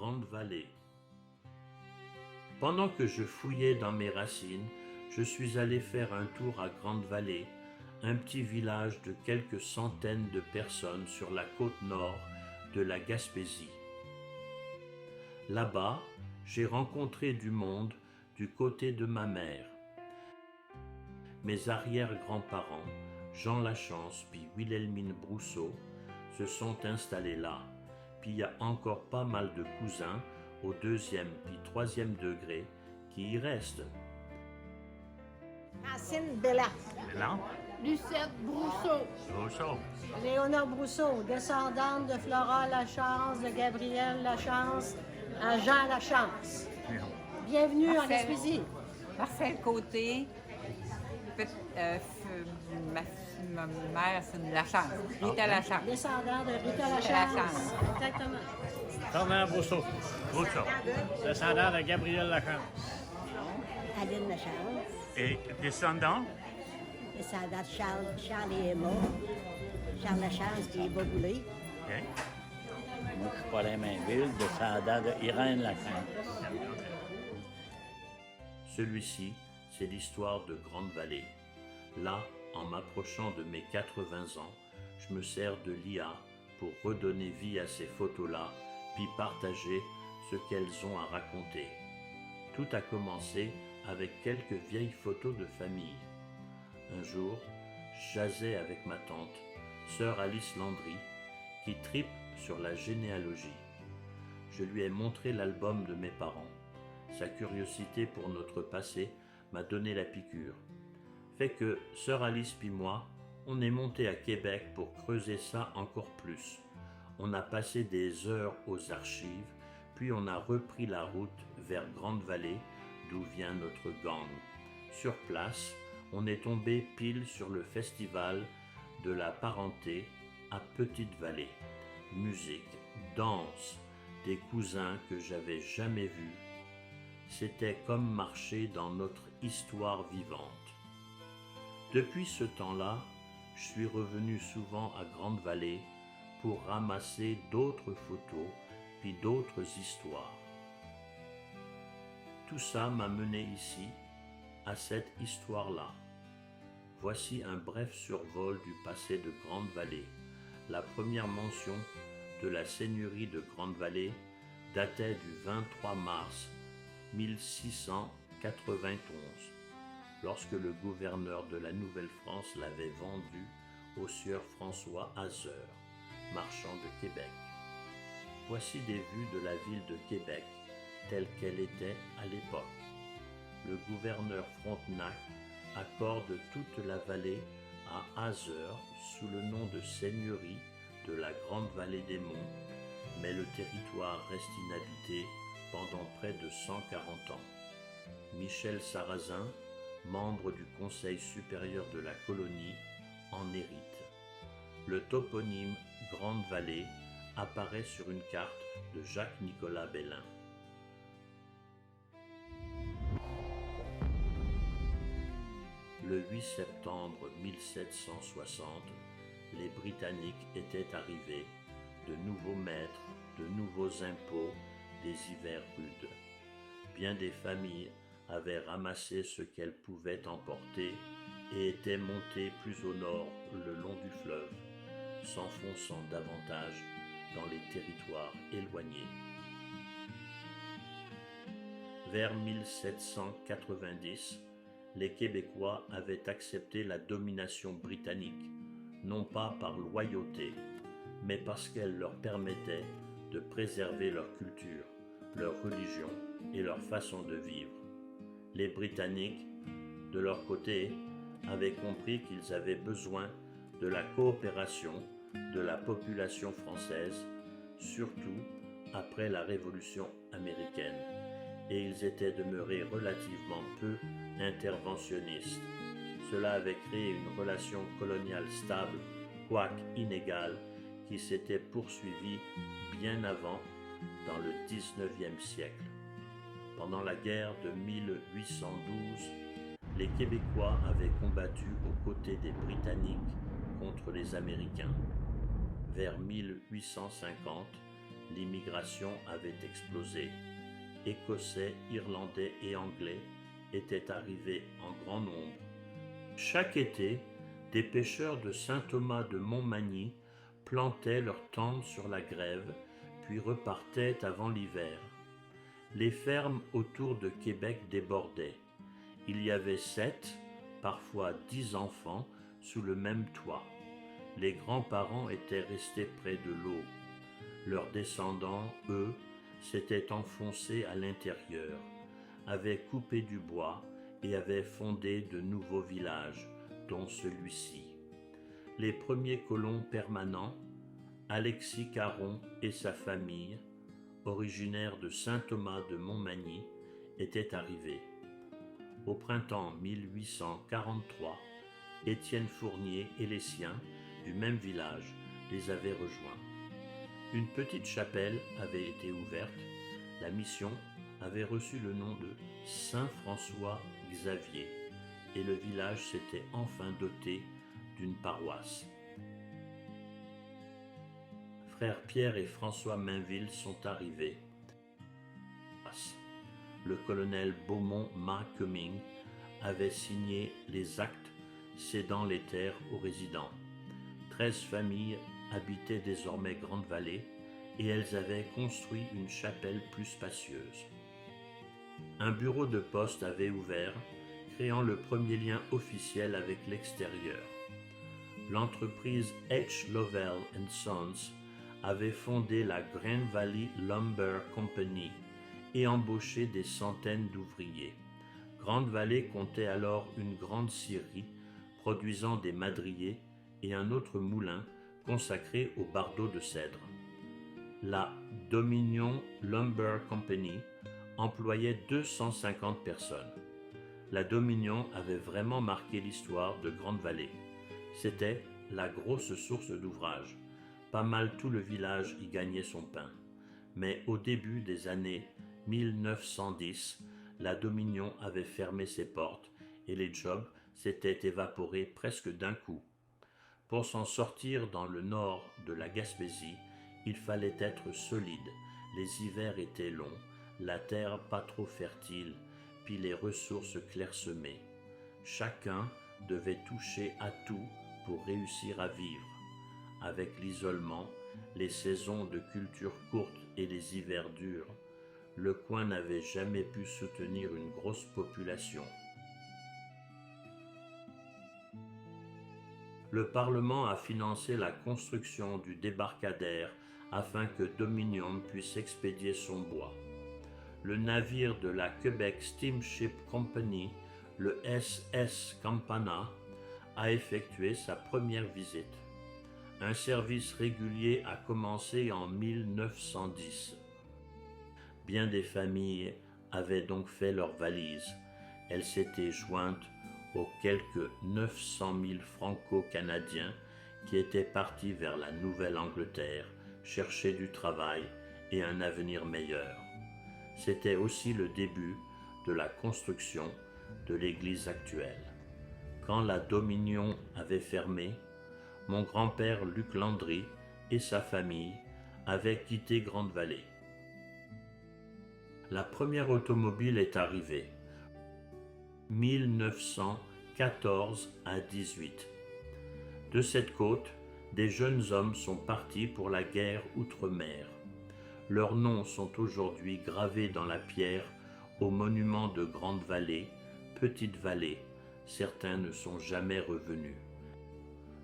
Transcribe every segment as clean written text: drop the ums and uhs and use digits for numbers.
Grande-Vallée. Pendant que je fouillais dans mes racines, je suis allé faire un tour à Grande-Vallée, un petit village de quelques centaines de personnes sur la côte nord de la Gaspésie. Là-bas, j'ai rencontré du monde du côté de ma mère. Mes arrière-grands-parents, Jean Lachance puis Wilhelmine Brousseau, se sont installés là. Puis il y a encore pas mal de cousins au 2e puis 3e degré qui y restent. Racine Bella. Bella? Lucette Brousseau. Brousseau. Léonard Brousseau, descendante de Flora Lachance, de Gabriel Lachance, à Jean Lachance. Bienvenue en Gaspésie. Marcel Côté, ma mère, c'est une Lachance, Rita Lachance. Descendant de Rita Lachance. Exactement. Fernand Brousseau, descendant de Gabriel Lachance. Aline Lachance, Et descendant? descendant de Charles et Emma. Charles Lachance qui est boboulé. Okay. Moi, je suis Paulin Mainville, descendant de Irène Lachance. Celui-ci, c'est l'histoire de Grande-Vallée. Là, en m'approchant de mes 80 ans, je me sers de l'IA pour redonner vie à ces photos-là, puis partager ce qu'elles ont à raconter. Tout a commencé avec quelques vieilles photos de famille. Un jour, je jasais avec ma tante, sœur Alice Landry, qui tripe sur la généalogie. Je lui ai montré l'album de mes parents. Sa curiosité pour notre passé m'a donné la piqûre. Fait que sœur Alice puis moi, on est monté à Québec pour creuser ça encore plus. On a passé des heures aux archives, puis on a repris la route vers Grande-Vallée, d'où vient notre gang. Sur place, on est tombé pile sur le festival de la parenté à Petite-Vallée. Musique, danse, des cousins que j'avais jamais vus. C'était comme marcher dans notre histoire vivante. Depuis ce temps-là, je suis revenu souvent à Grande-Vallée pour ramasser d'autres photos puis d'autres histoires. Tout ça m'a mené ici, à cette histoire-là. Voici un bref survol du passé de Grande-Vallée. La première mention de la seigneurie de Grande-Vallée datait du 23 mars 1691, lorsque le gouverneur de la Nouvelle-France l'avait vendue au sieur François Hazeur, marchand de Québec. Voici des vues de la ville de Québec, telle qu'elle était à l'époque. Le gouverneur Frontenac accorde toute la vallée à Hazeur sous le nom de seigneurie de la Grande Vallée des Monts, mais le territoire reste inhabité pendant près de 140 ans. Michel Sarrazin, membre du Conseil supérieur de la colonie, en hérite. Le toponyme Grande-Vallée apparaît sur une carte de Jacques-Nicolas Bellin. Le 8 septembre 1760, les Britanniques étaient arrivés, de nouveaux maîtres, de nouveaux impôts, des hivers rudes. Bien des familles avaient ramassé ce qu'elles pouvaient emporter et étaient montées plus au nord le long du fleuve, s'enfonçant davantage dans les territoires éloignés. Vers 1790, les Québécois avaient accepté la domination britannique, non pas par loyauté, mais parce qu'elle leur permettait de préserver leur culture, leur religion et leur façon de vivre. Les Britanniques, de leur côté, avaient compris qu'ils avaient besoin de la coopération de la population française, surtout après la Révolution américaine, et ils étaient demeurés relativement peu interventionnistes. Cela avait créé une relation coloniale stable, quoique inégale, qui s'était poursuivie bien avant, dans le XIXe siècle. Pendant la guerre de 1812, les Québécois avaient combattu aux côtés des Britanniques contre les Américains. Vers 1850, l'immigration avait explosé. Écossais, Irlandais et Anglais étaient arrivés en grand nombre. Chaque été, des pêcheurs de Saint-Thomas de Montmagny plantaient leurs tentes sur la grève, puis repartaient avant l'hiver. Les fermes autour de Québec débordaient. Il y avait 7, parfois 10 enfants sous le même toit. Les grands-parents étaient restés près de l'eau. Leurs descendants, eux, s'étaient enfoncés à l'intérieur, avaient coupé du bois et avaient fondé de nouveaux villages, dont celui-ci. Les premiers colons permanents, Alexis Caron et sa famille, originaires de Saint-Thomas de Montmagny, étaient arrivés. Au printemps 1843, Étienne Fournier et les siens, du même village, les avaient rejoints. Une petite chapelle avait été ouverte. La mission avait reçu le nom de Saint-François-Xavier et le village s'était enfin doté d'une paroisse. Frères Pierre et François Mainville sont arrivés. Le colonel Beaumont Macqueming avait signé les actes cédant les terres aux résidents. 13 familles habitaient désormais Grande-Vallée et elles avaient construit une chapelle plus spacieuse. Un bureau de poste avait ouvert, créant le premier lien officiel avec l'extérieur. L'entreprise H. Lovell & Sons avait fondé la Grand Valley Lumber Company et embauché des centaines d'ouvriers. Grande-Vallée comptait alors une grande scierie produisant des madriers et un autre moulin consacré aux bardeaux de cèdre. La Dominion Lumber Company employait 250 personnes. La Dominion avait vraiment marqué l'histoire de Grande-Vallée. C'était la grosse source d'ouvrage. Pas mal tout le village y gagnait son pain. Mais au début des années 1910, la Dominion avait fermé ses portes et les jobs s'étaient évaporés presque d'un coup. Pour s'en sortir dans le nord de la Gaspésie, il fallait être solide. Les hivers étaient longs, la terre pas trop fertile, puis les ressources clairsemées. Chacun devait toucher à tout pour réussir à vivre. Avec l'isolement, les saisons de culture courtes et les hivers durs, le coin n'avait jamais pu soutenir une grosse population. Le Parlement a financé la construction du débarcadère afin que Dominion puisse expédier son bois. Le navire de la Quebec Steamship Company, le SS Campana, a effectué sa première visite. Un service régulier a commencé en 1910. Bien des familles avaient donc fait leurs valises. Elles s'étaient jointes aux quelques 900 000 Franco-Canadiens qui étaient partis vers la Nouvelle-Angleterre chercher du travail et un avenir meilleur. C'était aussi le début de la construction de l'église actuelle. Quand la Dominion avait fermé, mon grand-père Luc Landry et sa famille avaient quitté Grande-Vallée. La première automobile est arrivée. 1914 à 18. De cette côte, des jeunes hommes sont partis pour la guerre outre-mer. Leurs noms sont aujourd'hui gravés dans la pierre au monument de Grande-Vallée, Petite-Vallée. Certains ne sont jamais revenus.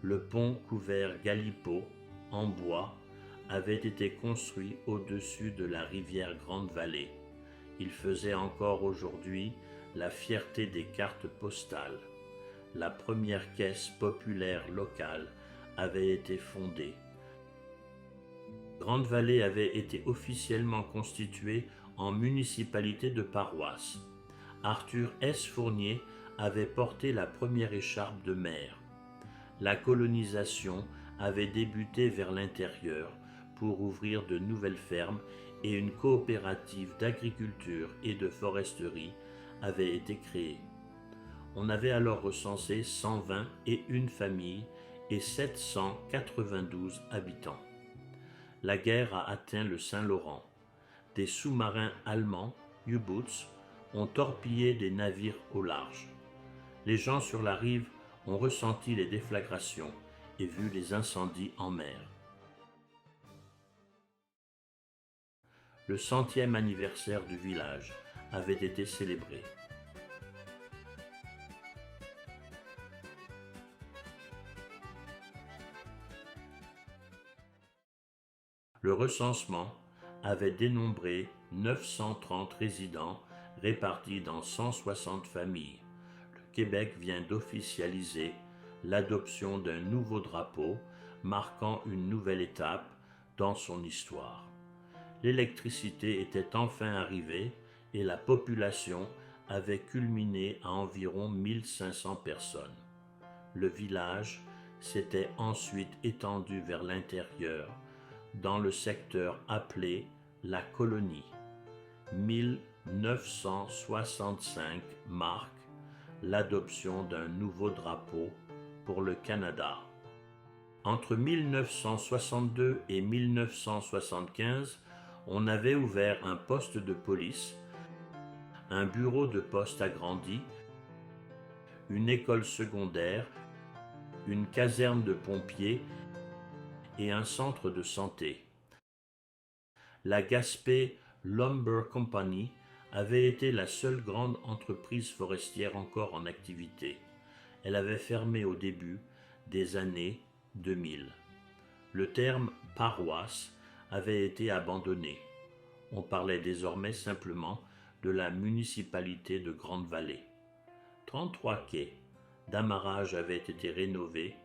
Le pont couvert Galipeau, en bois, avait été construit au-dessus de la rivière Grande-Vallée. Il faisait encore aujourd'hui la fierté des cartes postales. La première caisse populaire locale avait été fondée. Grande-Vallée avait été officiellement constituée en municipalité de paroisse. Arthur S. Fournier avait porté la première écharpe de maire. La colonisation avait débuté vers l'intérieur pour ouvrir de nouvelles fermes et une coopérative d'agriculture et de foresterie avait été créée. On avait alors recensé 121 familles et 792 habitants. la guerre a atteint le Saint-Laurent. Des sous-marins allemands, U-Boots, ont torpillé des navires au large. Les gens sur la rive ont ressenti les déflagrations et vu les incendies en mer. Le 100e anniversaire du village avait été célébré. Le recensement avait dénombré 930 résidents répartis dans 160 familles. Le Québec vient d'officialiser l'adoption d'un nouveau drapeau marquant une nouvelle étape dans son histoire. L'électricité était enfin arrivée et la population avait culminé à environ 1500 personnes. Le village s'était ensuite étendu vers l'intérieur, dans le secteur appelé la colonie. 1965 marque l'adoption d'un nouveau drapeau pour le Canada. Entre 1962 et 1975, on avait ouvert un poste de police, un bureau de poste agrandi, une école secondaire, une caserne de pompiers et un centre de santé. La Gaspé Lumber Company avait été la seule grande entreprise forestière encore en activité. Elle avait fermé au début des années 2000. Le terme paroisse avait été abandonné. On parlait désormais simplement de la municipalité de Grande-Vallée. 33 quais d'amarrage avaient été rénovés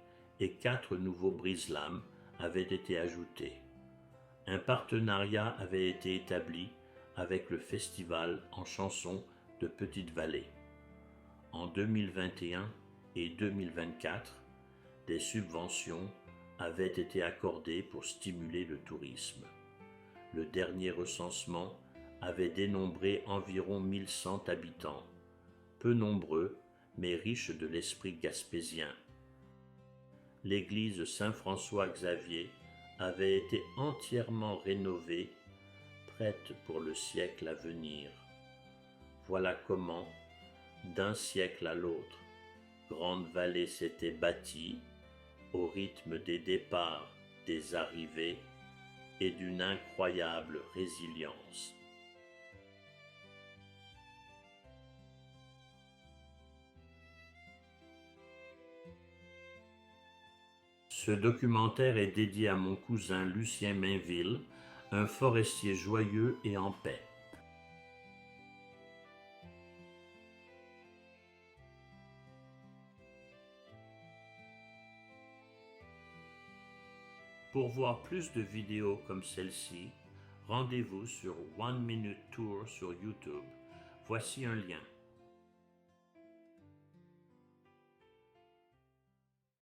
et 4 nouveaux brise-lames avaient été ajoutés. Un partenariat avait été établi avec le festival en chansons de Petite-Vallée. En 2021 et 2024, des subventions avaient été accordées pour stimuler le tourisme. Le dernier recensement avait dénombré environ 1100 habitants, peu nombreux mais riches de l'esprit gaspésien. L'église Saint-François-Xavier avait été entièrement rénovée, prête pour le siècle à venir. Voilà comment, d'un siècle à l'autre, Grande-Vallée s'était bâtie au rythme des départs, des arrivées et d'une incroyable résilience. Ce documentaire est dédié à mon cousin Lucien Mainville, un forestier joyeux et en paix. Pour voir plus de vidéos comme celle-ci, rendez-vous sur One Minute Tour sur YouTube. Voici un lien.